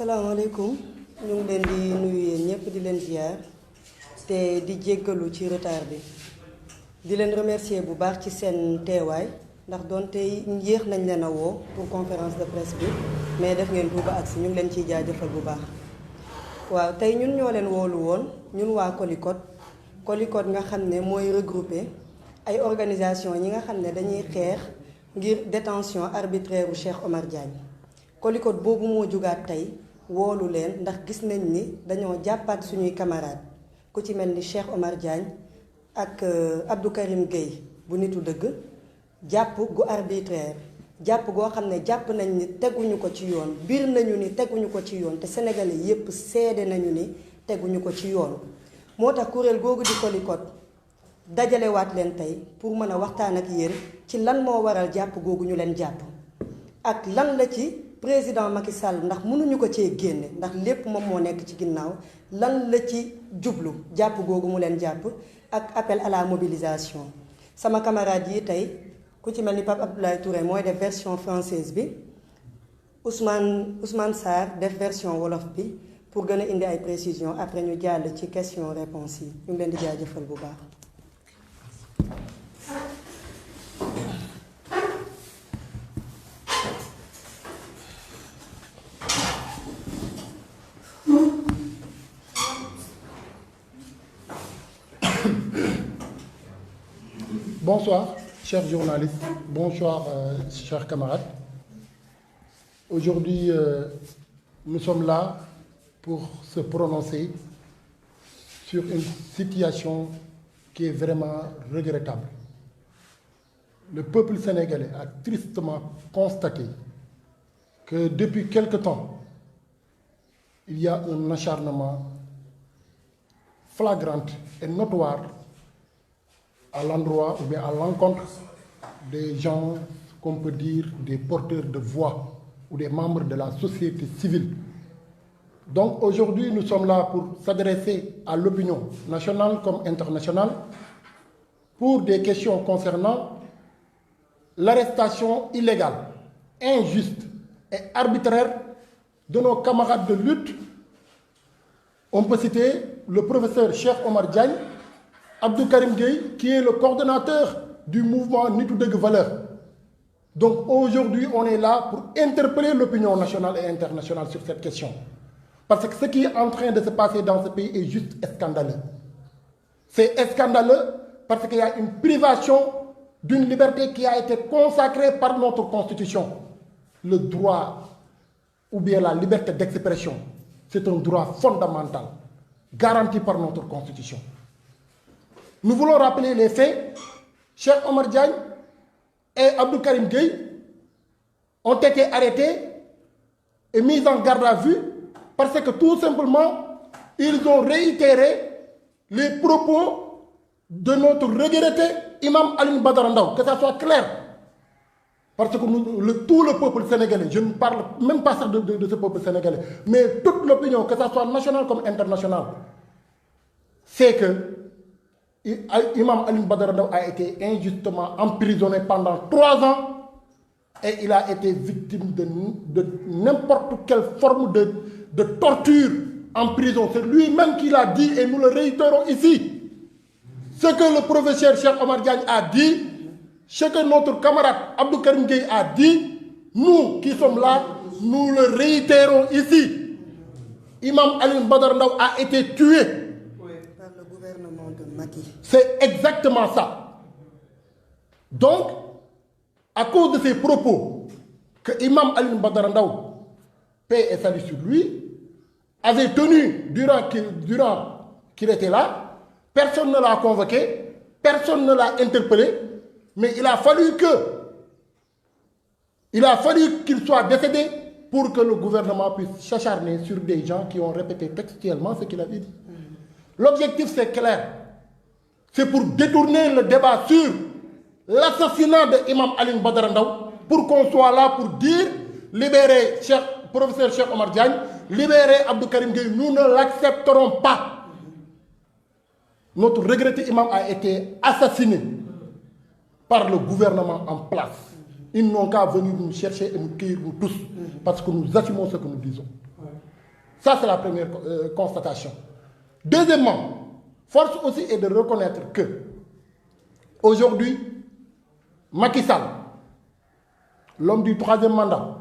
asalaamaaleykum ñu ngi leen di nuyu yéen ñëpp di leen ziar te di jéggalu ci retard bi di leen remercier bu baax ci seen teewaay ndax doonte yéex nañ leen a woo pour conférence de presse bi mais def ngeen ko ba agsi ñu ngi leen ciy jaajëfal bu baax. waaw tey ñun ñoo leen woolu woon ñun waa Colicot nga xam ne mooy regroupé ay organisation ñi nga xam ne dañuy xeex ngir détention arbitraire u Cheikh Omar Diagne. Colicot boobu moo jugaat tey woolu leen ndax gis nañ ni dañoo jàppaat suñuy camarade ku ci mel ni Cheikh Omar Diagne ak Abdou Karim Gueye bu nitu dëgg jàpp gu arbitraire jàpp goo xam ne jàpp nañ ni teguñu ko ci yoon biir nañu ni teguñu ko ci yoon te sénégalais yépp seede nañu ni teguñu ko ci yoon moo tax kuréel googu di Colicot dajalewaat leen tey pour mën a waxtaan ak yéen ci lan moo waral jàpp googu ñu leen jàpp ak lan la ci président Macky Sall ndax mënuñu ko cee génne ndax lépp moom moo nekk ci ginnaaw lan la ci jublu jàpp googu mu leen jàpp ak appel à la mobilisation sama camarade yi tey ku ci mel ni Pape Abdoulaye Touré mooy def version française bi Ousmane Sarr def version wolof bi pour gën a indi ay précisions après ñu jàll ci question réponse yi ñu ngi leen di jaajëfal bu baax. Bonsoir, chers journalistes. Bonsoir, chers camarades. Aujourd'hui, nous sommes là pour se prononcer sur une situation qui est vraiment regrettable. Le peuple sénégalais a tristement constaté que depuis quelque temps, il y a un acharnement flagrant et notoire à l'endroit ou bien à l'encontre des gens qu'on peut dire des porteurs de voix ou des membres de la société civile. Donc aujourd'hui, nous sommes là pour s'adresser à l'opinion nationale comme internationale pour des questions concernant l'arrestation illégale, injuste et arbitraire de nos camarades de lutte. On peut citer le professeur Cheikh Omar Diagne, Abdou Karim Gueye, qui est le coordonnateur du mouvement Nitu Deug Valeurs. Donc aujourd'hui, on est là pour interpeller l'opinion nationale et internationale sur cette question. Parce que ce qui est en train de se passer dans ce pays est juste scandaleux. C'est scandaleux parce qu'il y a une privation d'une liberté qui a été consacrée par notre Constitution. Le droit ou bien la liberté d'expression, c'est un droit fondamental, garanti par notre Constitution. Nous voulons rappeler les faits. Cheikh Omar Diagne et Abdou Karim Gueye ont été arrêtés et mis en garde à vue parce que tout simplement, ils ont réitéré les propos de notre regretté imam Alioune Badara Ndao, que ça soit clair. Parce que tout le peuple sénégalais, je ne parle même pas de ce peuple sénégalais, mais toute l'opinion, que ça soit nationale comme internationale, c'est que Imam Alioune Badara Ndao a été injustement emprisonné pendant 3 ans et il a été victime de n'importe quelle forme de torture en prison. C'est lui-même qui l'a dit et nous le réitérons ici. Ce que le professeur Cheikh Omar Diagne a dit, ce que notre camarade Abdou Karim Gueye a dit, nous qui sommes là, nous le réitérons ici. Imam Alioune Badara Ndao a été tué. Par le gouvernement de Macky. C'est exactement ça. Donc, à cause de ces propos que Imam Alioune Badara Ndao, paix et salut sur lui, avait tenu durant qu'il était là, personne ne l'a convoqué, personne ne l'a interpellé, mais il a fallu qu'il soit décédé pour que le gouvernement puisse s'acharner sur des gens qui ont répété textuellement ce qu'il avait dit. L'objectif, c'est clair. C'est pour détourner le débat sur l'assassinat de Imam Alioune Badara Ndao pour qu'on soit là pour dire libérer professeur Cheikh Omar Diagne, libérer Abdou Karim Gueye. Nous ne l'accepterons pas. Notre regretté imam a été assassiné par le gouvernement en place. Ils n'ont qu'à venir nous chercher et nous cueillir nous tous parce que nous assumons ce que nous disons. Ça, c'est la première constatation. Deuxièmement, force aussi est de reconnaître que aujourd'hui, Macky Sall, l'homme du troisième mandat,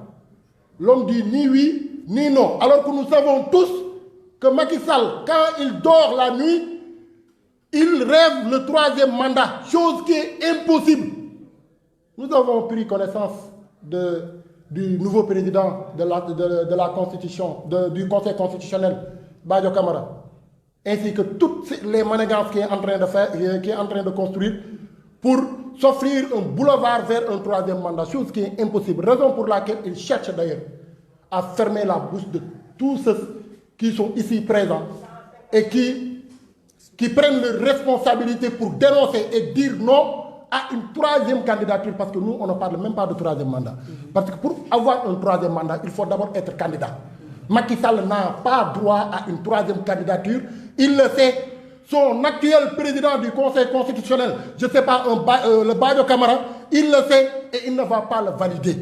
l'homme dit ni oui, ni non, alors que nous savons tous que Macky Sall, quand il dort la nuit, il rêve le troisième mandat, chose qui est impossible. Nous avons pris connaissance du nouveau président de la Constitution, du Conseil constitutionnel, Badio Camara, ainsi que toutes les manigances qu'il est en train de faire, qu'il est en train de construire pour s'offrir un boulevard vers un troisième mandat, chose qui est impossible. Raison pour laquelle il cherche d'ailleurs à fermer la bouche de tous ceux qui sont ici présents et qui prennent leurs responsabilités pour dénoncer et dire non à une troisième candidature, parce que nous, on ne parle même pas de troisième mandat. Parce que pour avoir un troisième mandat, il faut d'abord être candidat. Macky Sall n'a pas droit à une troisième candidature. Il le sait. Son actuel président du Conseil constitutionnel, je ne sais pas, le Badio Camara, il le sait et il ne va pas le valider.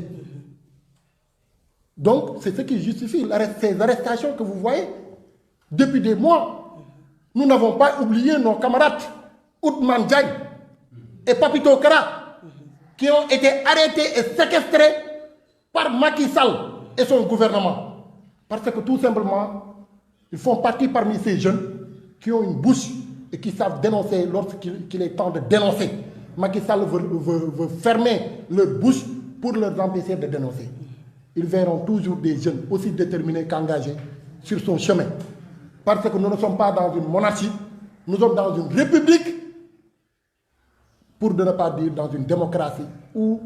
Donc, c'est ce qui justifie ces arrestations que vous voyez depuis des mois. Nous n'avons pas oublié nos camarades Ousmane Diagne et Papito Kara qui ont été arrêtés et séquestrés par Macky Sall et son gouvernement. Parce que tout simplement, ils font partie parmi ces jeunes qui ont une bouche et qui savent dénoncer lorsqu'il est temps de dénoncer. Macky Sall veut fermer leur bouche pour leur empêcher de dénoncer. Ils verront toujours des jeunes aussi déterminés qu'engagés sur son chemin. Parce que nous ne sommes pas dans une monarchie, nous sommes dans une république, pour ne pas dire dans une démocratie, où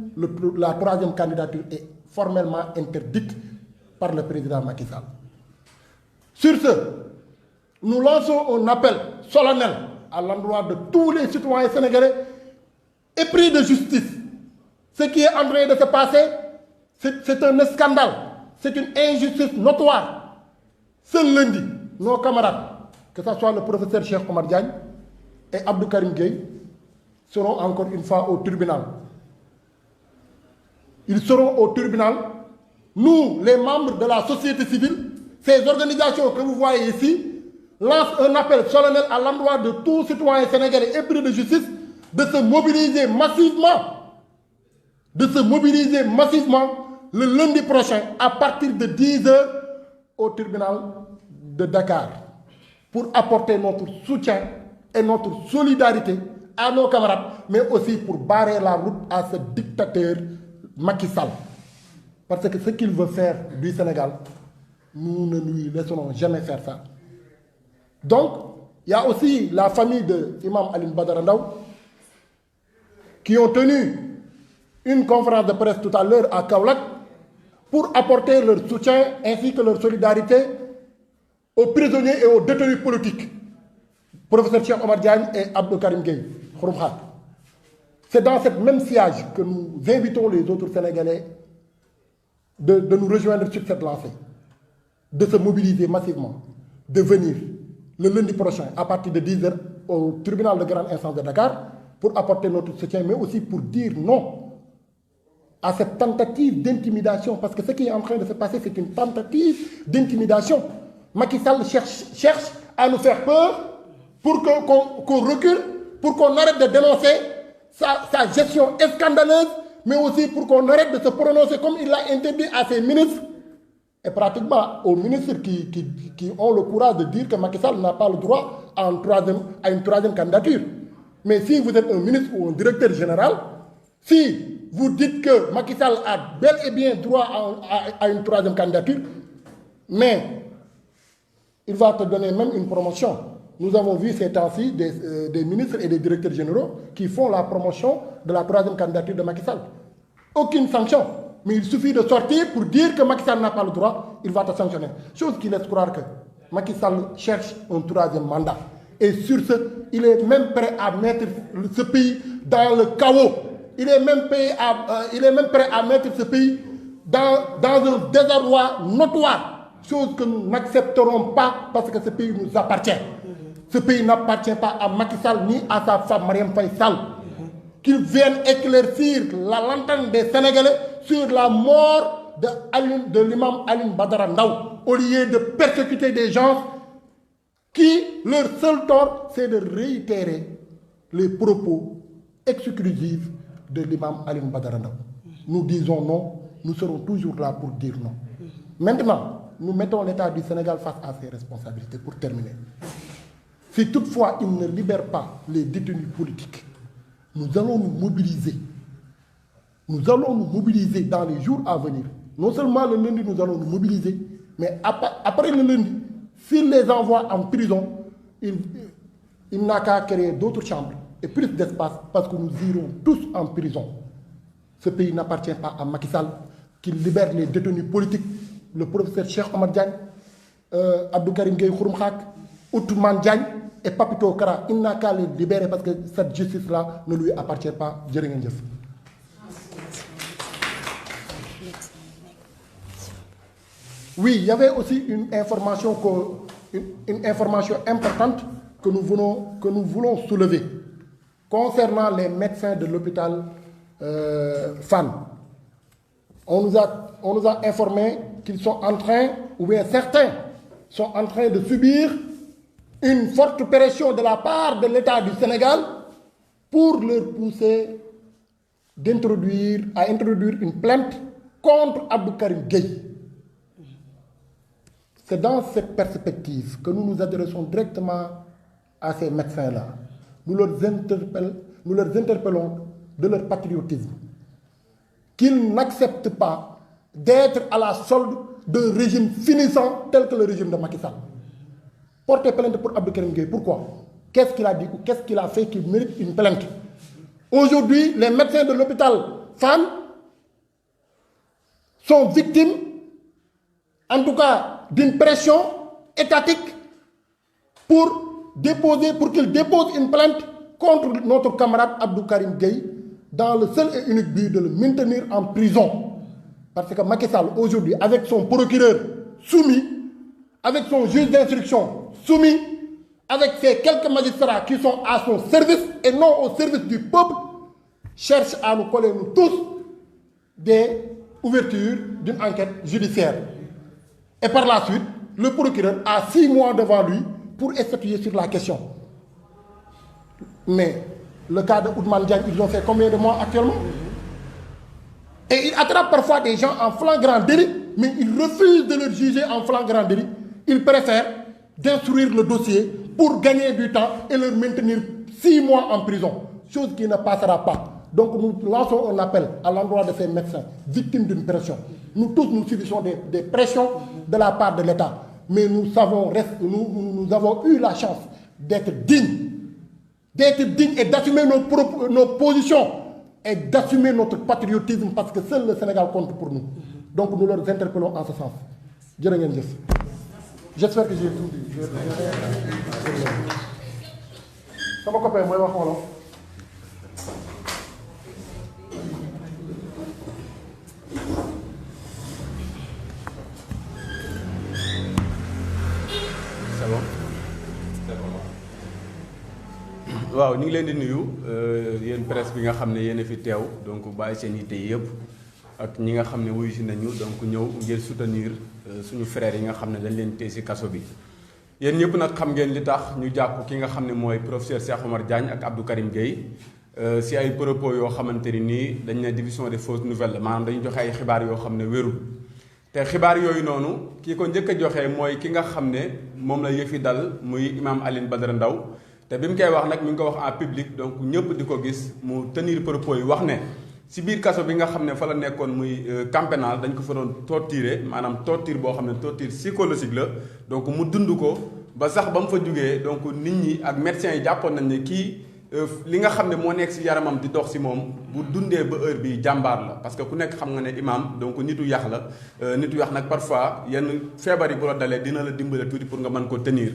la troisième candidature est formellement interdite par le président Macky Sall. Sur ce, nous lançons un appel solennel à l'endroit de tous les citoyens sénégalais épris de justice. Ce qui est en train de se passer, c'est un scandale, c'est une injustice notoire. Ce lundi, nos camarades, que ce soit le professeur Cheikh Omar Diagne et Abdou Karim Gueye, seront encore une fois au tribunal. Ils seront au tribunal. Nous, les membres de la société civile, ces organisations que vous voyez ici, lancent un appel solennel à l'endroit de tous citoyens sénégalais épris de justice de se mobiliser massivement, le lundi prochain à partir de 10 h au tribunal de Dakar pour apporter notre soutien et notre solidarité à nos camarades, mais aussi pour barrer la route à ce dictateur Macky Sall. Parce que ce qu'il veut faire du Sénégal, nous ne lui laisserons jamais faire ça. Donc, il y a aussi la famille de Imam Alioune Badara Ndao qui ont tenu une conférence de presse tout à l'heure à Kaolack pour apporter leur soutien ainsi que leur solidarité aux prisonniers et aux détenus politiques, professeur Cheikh Omar Diagne et Abdou Karim Gueye. C'est dans cette même sillage que nous invitons les autres Sénégalais de nous rejoindre sur cette lancée, de se mobiliser massivement, de venir le lundi prochain à partir de 10 h au tribunal de grande instance de Dakar pour apporter notre soutien, mais aussi pour dire non à cette tentative d'intimidation, parce que ce qui est en train de se passer, c'est une tentative d'intimidation. Macky Sall cherche à nous faire peur pour qu'on recule, pour qu'on arrête de dénoncer sa gestion scandaleuse, mais aussi pour qu'on arrête de se prononcer comme il l'a interdit à ses ministres, et pratiquement aux ministres qui ont le courage de dire que Macky Sall n'a pas le droit à une troisième candidature. Mais si vous êtes un ministre ou un directeur général, si vous dites que Macky Sall a bel et bien droit à une troisième candidature, mais il va te donner même une promotion. Nous avons vu ces temps-ci des ministres et des directeurs généraux qui font la promotion de la troisième candidature de Macky Sall. Aucune sanction. Mais il suffit de sortir pour dire que Macky Sall n'a pas le droit, il va te sanctionner. Chose qui laisse croire que Macky Sall cherche un troisième mandat. Et sur ce, il est même prêt à mettre ce pays dans le chaos. Il est même prêt à mettre ce pays dans un désarroi notoire. Chose que nous n'accepterons pas parce que ce pays nous appartient. Ce pays n'appartient pas à Macky Sall ni à sa femme Marième Faye Sall. Qu'ils viennent éclaircir la lanterne des Sénégalais sur la mort de l'imam Alioune Badara Ndao. au lieu de persécuter des gens qui, leur seul tort, c'est de réitérer les propos exclusifs de l'imam Alioune Badara Ndao. Nous disons non, nous serons toujours là pour dire non. Maintenant, nous mettons l'État du Sénégal face à ses responsabilités pour terminer. Si toutefois il ne libère pas les détenus politiques, nous allons nous mobiliser. Nous allons nous mobiliser dans les jours à venir. Non seulement le lundi, nous allons nous mobiliser, mais après le lundi, s'il les envoie en prison, il n'a qu'à créer d'autres chambres et plus d'espace parce que nous irons tous en prison. Ce pays n'appartient pas à Macky Sall, qu'il libère les détenus politiques, le professeur Cheikh Omar Diagne, Abdou Karim Gueye Xurum Xaak, Ousmane Diagne et Papito Kara. Il n'a qu'à les libérer parce que cette justice-là ne lui appartient pas. Jërë ngeen jëf. Oui, il y avait aussi une information importante que nous voulons soulever concernant les médecins de l'hôpital Fann. On nous a informé qu'ils sont en train, ou bien certains sont en train de subir une forte pression de la part de l'État du Sénégal pour leur pousser à introduire une plainte contre Abdou Karim Gueye. C'est dans cette perspective que nous nous adressons directement à ces médecins-là. Nous leur interpellons de leur patriotisme, qu'ils n'acceptent pas d'être à la solde d'un régime finissant tel que le régime de Macky Sall. Porter plainte pour Abdou Karim Gueye, pourquoi? Qu'est-ce qu'il a dit ou qu'est-ce qu'il a fait qui mérite une plainte? Aujourd'hui, les médecins de l'hôpital Fann sont victimes, en tout cas, d'une pression étatique pour qu'ils déposent une plainte contre notre camarade Abdou Karim Gueye dans le seul et unique but de le maintenir en prison. Parce que Macky Sall, aujourd'hui, avec son procureur soumis, avec son juge d'instruction soumis, avec ses quelques magistrats qui sont à son service et non au service du peuple, cherche à nous coller, nous tous, des ouvertures d'une enquête judiciaire. Et par la suite, le procureur a 6 mois devant lui pour statuer sur la question. Mais le cas de Ousmane Diagne, ils ont fait combien de mois actuellement? Et ils attrapent parfois des gens en flagrant délit, mais ils refusent de leur juger en flagrant délit. Ils préfèrent d'instruire le dossier pour gagner du temps et leur maintenir 6 mois en prison, chose qui ne passera pas. Donc nous lançons un appel à l'endroit de ces médecins victimes d'une pression. Nous tous, nous subissons des pressions de la part de l'État. Mais nous avons eu la chance d'être dignes et d'assumer nos positions et d'assumer notre patriotisme parce que seul le Sénégal compte pour nous. Donc nous leur interpellons en ce sens. J'espère que j'ai tout dit. Sama copain mooy wax wolof. waaw ñu ngi leen di nuyu yéen presse bi nga xam ne yéen a fi teew donc bàyyi seen yitte yëpp ak ñi nga xam ne wuyu si nañu donc ñëw ngir soutenir suñu frères yi nga xam ne dañ leen téye si kaso bi. yéen ñëpp nag xam ngeen li tax ñu jàpp ki nga xam ne mooy professeur Cheikh Omar Diagne ak Abdou Karim Gueye si ay propos yoo xamante ni nii dañ ne division des fausses nouvelles maanaam dañu joxe ay xibaar yoo xam ne wérul te xibaar yooyu noonu kii ko njëkk a joxe mooy ki nga xam ne moom la yëfi dal muy imam Alioune Badara Ndao te bi mu koy wax nag mi ngi ko wax en public donc ñëpp di ko gis mu tenir propos yi wax ne si biir kaso bi nga xam ne fa la nekkoon muy camp pénal dañ ko fa doon torturer maanaam torture boo xam ne torture psychologique la donc mu dund ko ba sax ba mu fa jugee donc nit ñi ak médecins yi jàppoon nañ ne kii li nga xam ne moo nekk si yaramam di dox si moom bu dundee ba heure bi jàmbaar la parce que ku nekk xam nga ne imam donc nitu yax la nitu yax nag parfois yenn feebar yi bu la dalee dina la dimbale tuuti pour nga mën ko tenir.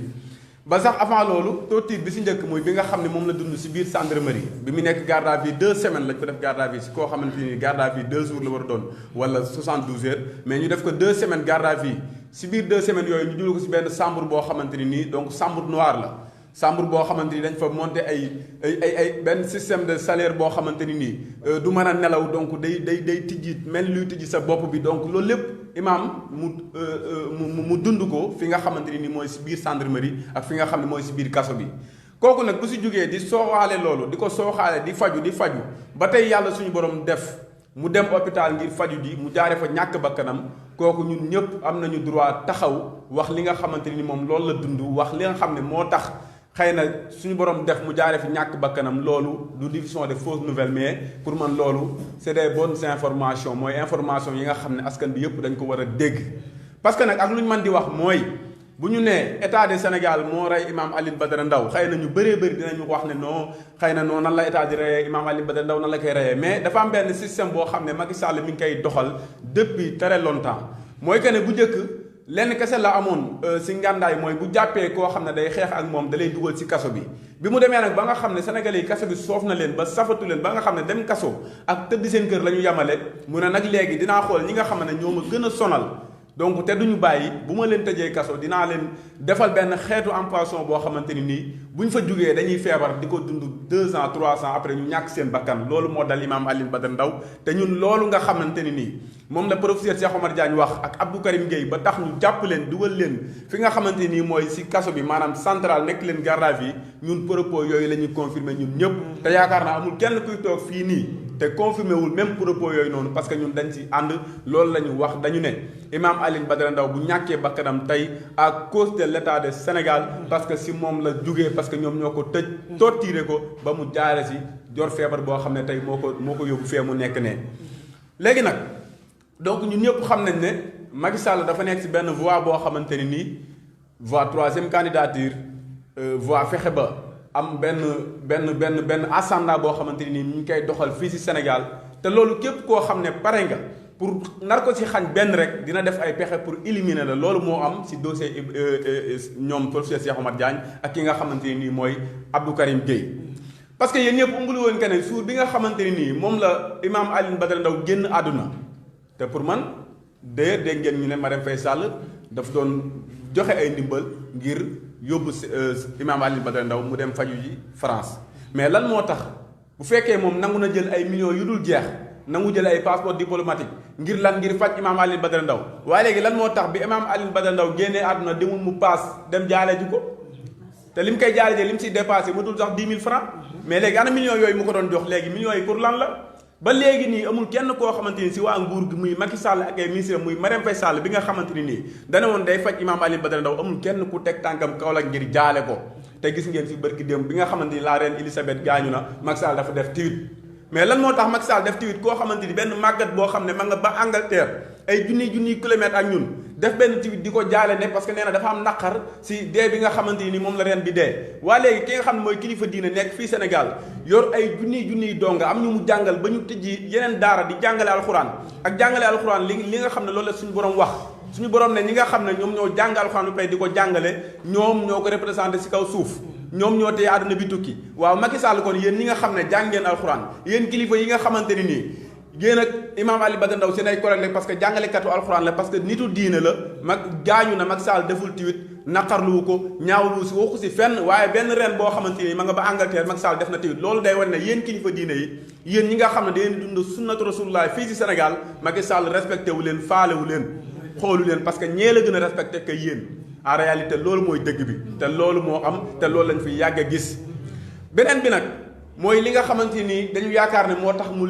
ba sax avant loolu torture bi si njëkk muy bi nga xam ne moom la dund si biir gendarmerie bi mu nekk garde à vue 2 semaines lañ ko def garde à vue si koo xamante ni garde à vue 2 jours la war a doon wala 72 heures mais ñu def ko 2 semaines garde à vue si biir 2 semaines yooyu ñu jël ko si benn chambre boo xamante ni nii donc chambre noire la chambre boo xamante ni dañ fa monter ay benn système de salaire boo xamante ni nii du mën a nelaw donc day tijji mel luy tijji sa bopp bi donc loolu lépp imaam mu dund ko fi nga xamante ni nii mooy si biir gendarmerie ak fi nga xam ne mooy si biir kaso bi. kooku nag bu si jógee di sooxaale loolu di ko sooxaale di faju ba tey yàlla suñu borom def mu dem hôpital ngir faju ji mu jaare fa ñàkk bakkanam kooku ñun ñëpp am nañu droit taxaw wax li nga xamante ni moom loolu la dund wax li nga xam ne moo tax xëy na suñu borom def mu jaare fi ñàkk bakkanam loolu du diffusion de fausses nouvelles mais pour man loolu c'est des bonnes informations mooy information yi nga xam ne askan bi yëpp dañ ko war a dégg. parce que nag ak lu ñu mën di wax mooy bu ñu nee état du Sénégal moo rey imam Alioune Badara Ndao xëy na ñu bëree bëri dinañu wax ne non xëy na non nan la état di reyee imam Alioune Badara Ndao nan la koy reyee mais dafa am benn système boo xam ne Macky Sall mi ngi koy doxal depuis très longtemps mooy que ne bu njëkk lenn kese la amoon si ngàndaay mooy bu jàppee koo xam ne day xeex ak moom da lay dugal si kaso bi. bi mu demee nag ba nga xam ne sénégalais yi kaso bi soof na leen ba safatu leen ba nga xam ne dem kaso ak tëdd seen kër la ñu yemale mu ne nag léegi dinaa xool ñi nga xam ne ñoo ma gën a sonal. donc te duñu bàyyi bu ma leen tëjee kaso dinaa leen defal benn xeetu empoisson boo xamante ni nii bu ñu fa jugee dañuy feebar di ko dund 2 ans 3 ans après ñu ñàkk seen bakkan loolu moo dal imam Alioune Badara Ndao te ñun loolu nga xamante ni nii moom la professeur Cheikh Omar Diagne wax ak Abdou Karim Gueye ba tax ñu jàpp leen dugal leen fi nga xamante nii mooy si kaso bi maanaam central nekk leen garde à vue ñun propos yooyu la ñuy confirmer ñun ñëpp te yaakaar naa amul kenn kuy toog fii nii te confirmé wul même propos yooyu noonu parce que ñun dañ ci ànd loolu la ñu wax dañu ne imam Alioune Badara Ndao bu ñàkkee bakkanam tey à cause de l'état de Sénégal parce que si moom la jugee parce que ñoom ñoo ko tëj torturé ko ba mu jaare si jor feebar boo xam ne tey moo ko yóbbu fee mu nekk ne léegi nag donc ñun ñëpp xam nañ ne Macky Sall dafa nekk si benn voie boo xamante ni nii voie 3e candidature voie fexe ba am benn ascendant boo xamante ni ñu ngi koy doxal fii si Sénégal te loolu képp koo xam ne pare nga pour nar ko si xañ benn rek dina def ay pexe pour éliminer la loolu moo am si dossier ñoom professeur Cheikh Omar Diagne ak ki nga xamante ni nii mooy Abdou Karim Gueye. parce que yéen ñëpp umbulu woon que ne suur bi nga xamante ni nii moom la imam Alioune Badara Ndao génn àdduna te pour man d'ailleurs dégg ngeen ñu ne Marème Faye Sall daf doon joxe ay ndimbal ngir yóbbu imam Alioune Badara Ndao mu dem faju ji France mais lan moo tax bu fekkee moom nangu na jël ay millions yu dul jeex nangu jël ay passeport diplomatique ngir lan ngir faj imam Alioune Badara Ndao waaye léegi lan moo tax bi imam Alioune Badara Ndao génnee àdduna demul mu paas dem jaale ji ko te li mu koy jaale ji li mu siy dépassé mu dul sax 10 000 francs mais léegi ana millions yooyu mu ko doon jox léegi millions yi pour lan la ba léegi nii amul kenn koo xamante ni si waa nguur gi muy Macky Sall ak ay ministre muy Marème Faye Sall bi nga xamante ni nii dana woon day faj imam Alioune Badara Ndao amul kenn ku teg tànkam Kaolack ngir jaale ko te gis ngeen fi bërki démb bi nga xamante ni la reine Elisabeth gaañu na Macky Sall dafa def tweet mais lan moo tax Macky Sall def tweet koo xamante ni benn màggat boo xam ne ma nga ba Angleterre ay junniy kilomètres ak ñun def benn tweet di ko jaale ne parce que nee na dafa am naqar si dee bi nga xamante ni moom la ren bi dee waa léegi ki nga xam ne mooy kilifa diine nekk fii Sénégal yor ay junniy donga am ñu mu jàngal ba ñu tëjji yeneen daara di jàngale alxuraan ak jàngale alxuraan li nga xam ne loolu la suñu borom wax suñu borom ne ñi nga xam ne ñoom ñoo jàng alxuraan ba pare di ko jàngale ñoom ñoo ko représenté si kaw suuf ñoom ñoo teye àdduna bi tukki waaw Macky Sall kon yéen ñi nga xam ne jàng ngeen alxuraan yéen kilifa yi nga xamante ni nii yéen ak imam Alioune Badara Ndao seen ay collègues la parce que jàngalekatu alxuraan la parce que nitu diine la mag gaañu na Macky Sall deful tiwit naqarluwu ko ñaawlu si waxu si fenn waaye benn ren boo xamante ni ma nga ba Angleterre Macky Sall def na tiwit loolu day wane ne yéen kilifa diine yi yéen ñi nga xam ne da ngeen di dund sunnatu rasulullah fii si Sénégal Macky Sall respecté wu leen faalewu leen xoolu leen parce que ñee la gën a respecté que yéen en réalité loolu mooy dëgg bi te loolu moo am te loolu lañ fi yàgg a gis beneen bi nag mooy li nga xamante ni dañu yaakaar ne moo tax mu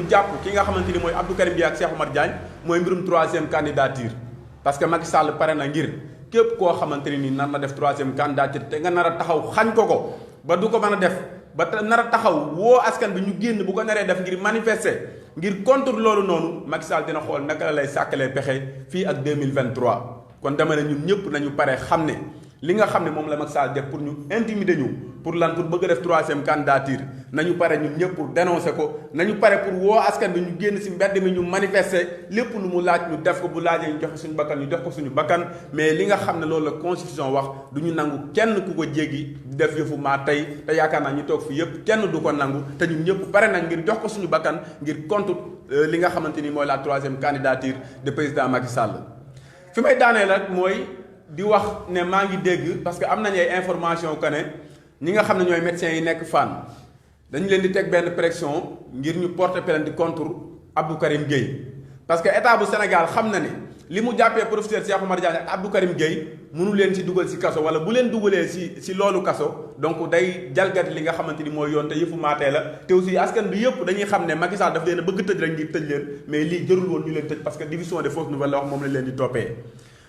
jàpp ki nga xamante ni mooy Abdou Karim Gueye ak Cheikh Omar Diagne mooy mbirum 3e candidature parce que Macky Sall pare na ngir képp koo xamante ni nar na def 3e candidature te nga nar a taxaw xañ ko ba du ko mën a def ba nar a taxaw woo askan bi ñu génn bu ko naree def ngir manifester ngir contre loolu noonu Macky Sall dina xool naka la lay sàkkalee pexe fii ak 2023 kon dama ne ñun ñëpp nañu pare xam ne li nga xam ne moom la Macky Sall def pour ñu intimider ñu pour lan pour bëgg a def 3e candidature nañu pare ñun ñëpp pour dénoncer ko nañu pare pour woo askan bi ñu génn si mbedd mi ñu manifester lépp lu mu laaj ñu def ko bu laajee ñu joxe suñu bakkan ñu jox ko suñu bakkan mais li nga xam ne loolu la constitution wax du ñu nangu kenn ku ko jéggi def yëfu maa tey te yaakaar naa ñu toog fii yëpp kenn du ko nangu te ñun ñëpp pare nañ ngir jox ko suñu bakkan ngir contre li nga xamante ni mooy la 3e candidature de président Macky Sall fi may daanee nag mooy di wax ne maa ngi dégg parce que am nañ ay information que ne ñi nga xam ne ñooy médecins yi nekk Fann dañu leen di teg benn pression ngir ñu porter plainte contre Abdou Karim Gueye parce que état bu Sénégal xam na ne li mu jàppee professeur Cheikh Oumar Diagne ak Abdou Karim Gueye mënu leen ci dugal ci kaso wala bu leen dugalee ci loolu kaso donc day jalgati li nga xamante ni mooy yoon te yëfu maatee la te aussi askan bi yëpp dañuy xam ne Macky Sall daf leen a bëgg tëj rek ngir tëj leen mais lii jërul woon ñu leen tëj parce que division des fausses nouvelles la wax moom lañ leen di toppee.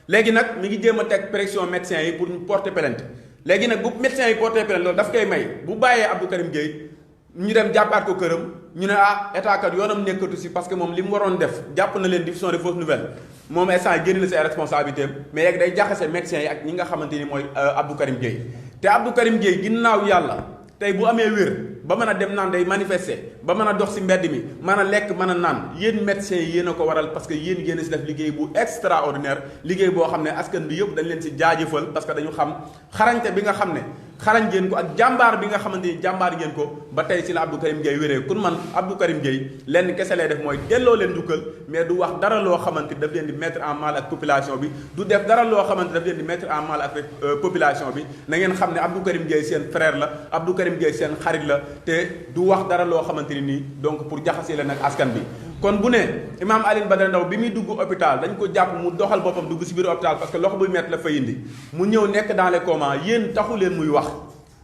léegi nag mi ngi jéem a teg pression médecins yi pour ñu porter plainte léegi nag bu médecins yi porter plainte loolu daf koy may bu bàyyee Abdou Karim Gueye ñu dem jàppaat ko këram ñu ne état kat yoonam nekkatu si parce que moom li mu waroon def jàpp na leen division des fausses nouvelles moom instant génn na si ay responsabilité am mais yeeg day jaxase médecins yi ak ñi nga xamante ni mooy Abdou Karim Gueye te Abdou Karim Gueye ginnaaw yàlla tey bu amee wér ba mën a dem naan day manifester ba mën a dox si mbedd mi mën a lekk mën a naan yéen médecins yi yéen a ko waral parce que yéen yéen a si def liggéey bu extraordinaire liggéey boo xam ne askan bi yëpp dañ leen si jaajëfal parce que dañu xam xarañte bi nga xam ne xarañ ngeen ko ak jàmbaar bi nga xamante ni jàmbaar ngeen ko ba tey si la Abdou Karim Gueye wéree kun man Abdou Karim Gueye lenn kese lay def mooy delloo leen njukkal mais du wax dara loo xamante ni daf leen di mettre en mal ak population bi du def dara loo xamante daf leen di mettre en mal ak population bi na ngeen xam ne Abdou Karim Gueye seen frère la Abdou Karim Gueye seen xarit la te du wax dara loo xamante ni nii donc pour jaxasee leen ak askan bi kon bu ne Imam Alioune Badara Ndao bi muy dugg hôpital dañ ko jàpp mu doxal boppam dugg si biir hôpital parce que loxo buy métti la fay indi mu ñëw nekk dans les comas yéen taxu leen muy wax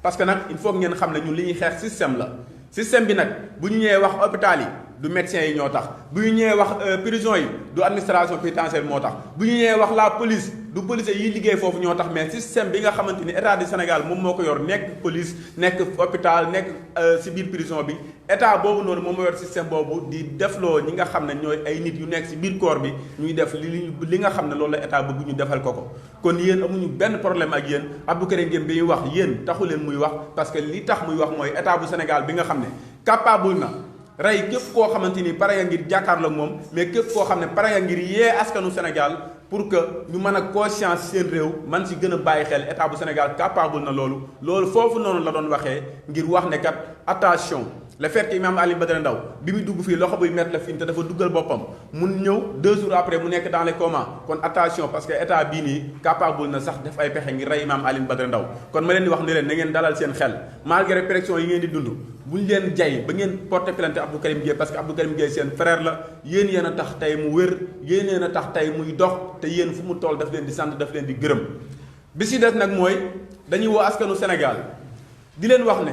parce que nag il faut ngeen xam ne ñun li ñuy xeex système la système bi nag bu ñu ñëwee wax hôpital yi du médecins yi ñoo tax bu ñu ñëwee wax prison yi du administration pénitentiaire moo tax bu ñu ñëwee wax la police du policier yi liggéey foofu ñoo tax mais système bi nga xamante ni état du Sénégal moom moo ko yor nekk police nekk hôpital nekk si biir prison bi état boobu noonu moom moo yor système boobu di defloo ñi nga xam ne ñooy ay nit yu nekk si biir corps bi ñuy def li nga xam ne loolu la état bëgg ñu defal ko kon yéen amuñu benn problème ak yéen Abdou Karim Gueye bi ñuy wax yéen taxu leen muy wax parce que li tax muy wax mooy état bu Sénégal bi nga xam ne capable na rey képp koo xamante ni pare nga ngir jàkkaarloo ak moom mais képp koo xam ne pare nga ngir yee askanu Sénégal pour que ñu mën a conscience seen réew man si gën a bàyyi xel état bu Sénégal capable na loolu foofu noonu la doon waxee ngir wax ne kat attention le fait que Imam Alioune Badara Ndao bi muy dugg fii loxo buy mettre la fi te dafa duggal boppam mun ñëw 2 jours après mu nekk dans les comas kon attention parce que état bii nii capable na sax def ay pexe ngir rey Imam Alioune Badara Ndao kon ma leen di wax ne leen na ngeen dalal seen xel malgré pression yi ngeen di dund buñ leen jay ba ngeen porter plainte Abdou Karim Gueye parce que Abdou Karim Gueye seen frère la yéen a tax tey mu wér yéen a tax tey muy dox te yéen fu mu toll daf leen di sant daf leen di gërëm bi si des nag mooy dañuy woo askanu Sénégal di leen wax ne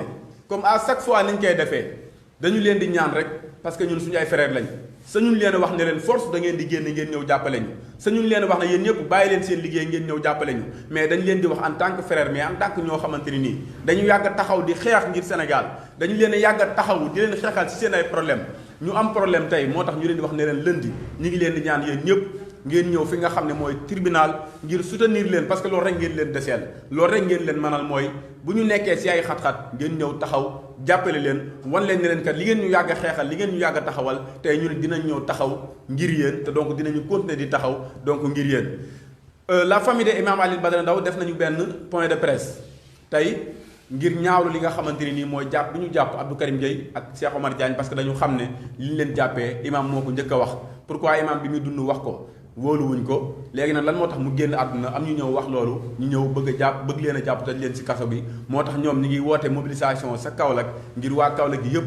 comme à chaque fois niñ koy defee dañu leen di ñaan rek parce que ñun suñu ay frère lañ sañuñ leen wax ne leen force da ngeen di génn ngeen ñëw jàppale ñu sañuñ leen wax ne yéen ñëpp bàyyi leen seen liggéey ngeen ñëw jàppale ñu mais dañ leen di wax en tant que frère mais en tant que ñoo xamante ni nii dañu yàgg taxaw di xeex ngir Sénégal dañu leen yàgg a taxaw di leen xeexal ci seen ay problème ñu am problème tey moo tax ñu leen di wax ne leen lundi ñu ngi leen di ñaan yéen ñëpp ngeen ñëw fi nga xam ne mooy tribunal ngir soutenir leen parce que loolu rek ngeen leen deseel loolu rek ngeen leen mënal mooy bu ñu nekkee ci ay xat-xat ngeen ñëw taxaw jàppale leen wan leen ne leen kat li ngeen ñu yàgg a xeexal li ngeen ñu yàgg a taxawal tey ñu ne dinañ ñëw taxaw ngir yéen te donc dinañu continuer di taxaw donc ngir yéen la famille de Imam Alioune Badara Ndao def nañu benn point de presse tey ngir ñaawlu li nga xamante ni nii mooy jàpp bi ñu jàpp Abdou Karim Gueye ak Cheikh Oumar Diagne parce que dañu xam ne li ñu leen jàppee imam moo ko njëkk a wax pourquoi imam bi muy dund wax ko wóoluwuñ ko léegi nag lan moo tax mu génn àdduna am ñu ñëw wax loolu ñu ñëw bëgg leen a jàpp tëj leen ci kaso bi moo tax ñoom ñi ngi woote mobilisation sa Kaolack ngir waa Kaolack gi yëpp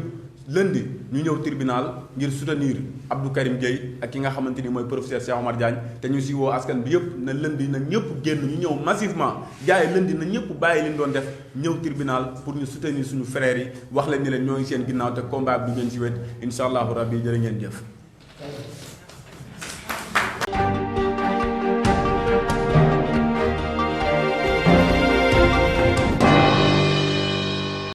lundi ñu ñëw tribunal ngir soutenir Abdou Karim Gueye ak ki nga xamante ni mooy professeur Cheikh Oumar Diagne te ñu si woo askan bi yëpp na lundi na ñëpp génn ñu ñëw massivement gars yi lundi na ñëpp bàyyi li ñu doon def ñëw tribunal pour ñu soutenir suñu frères yi wax leen ni leen ñoo ngi seen ginnaaw te combat bi du ngeen ci wet incha allahu rabbi jërë ngeen jëf